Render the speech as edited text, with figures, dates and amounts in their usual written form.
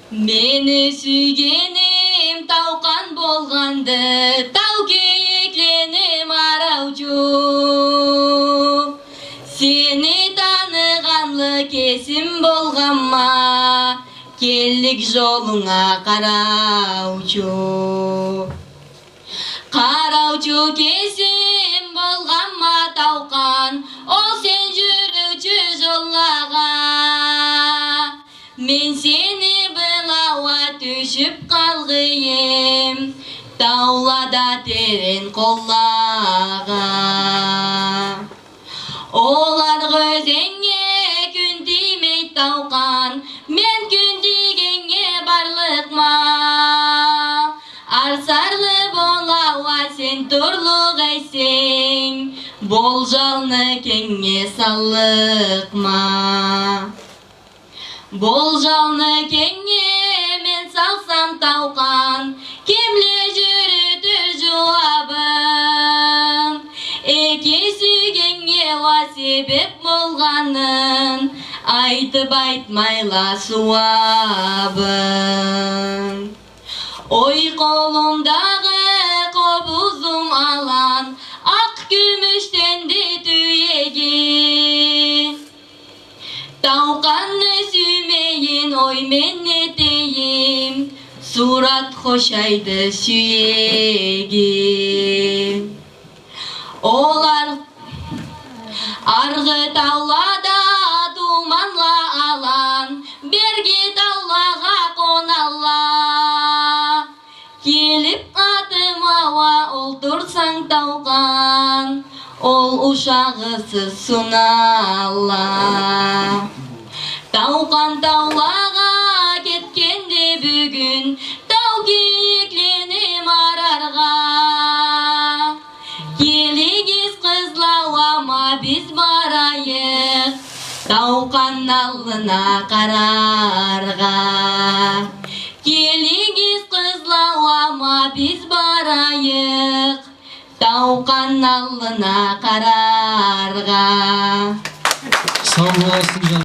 Meni sүйгеним тауқан болғанды, тау күйікленім араучу. Сені танығанлы кесім болғанма, келдік жолыңа қараучу. Қараучу кесім болғанма тауқан, ол сен жүруші жоллаға. Мен сені былауа түшіп қалғыйым, таулада терен қоллаға. Олар көзеңе күн тимей тауқан, мен күн тигенге барлық ма. Арсарлы болауа сен тұрлық әйсең, болжалны кеңе салық ма. Болжалны кеңе мен салсам тауқан, кемле жүрітір жуабын. Эки сүйгенге ва себеп болғанын, айтып айтмайла суабын. Ой қолымдағы қобузум алан, ақ күміштенді түйеге. Тауқанны сүймейін ой мен етейім, сурат қошайды сүйеге. Олар арғы таулада туманла алан, берге таулаға қоналла. Келіп атымауа ол тұрсаң тауқан, ол ушағысы сунала. Тауқан таулаға кеткенде бүгін, тау күйікленім арарға. Келегіз қызлауама біз барайық, тауқан алына қарарға. Келегіз қызлауама біз барайық, тауқан алына қарарға. Сау боласың.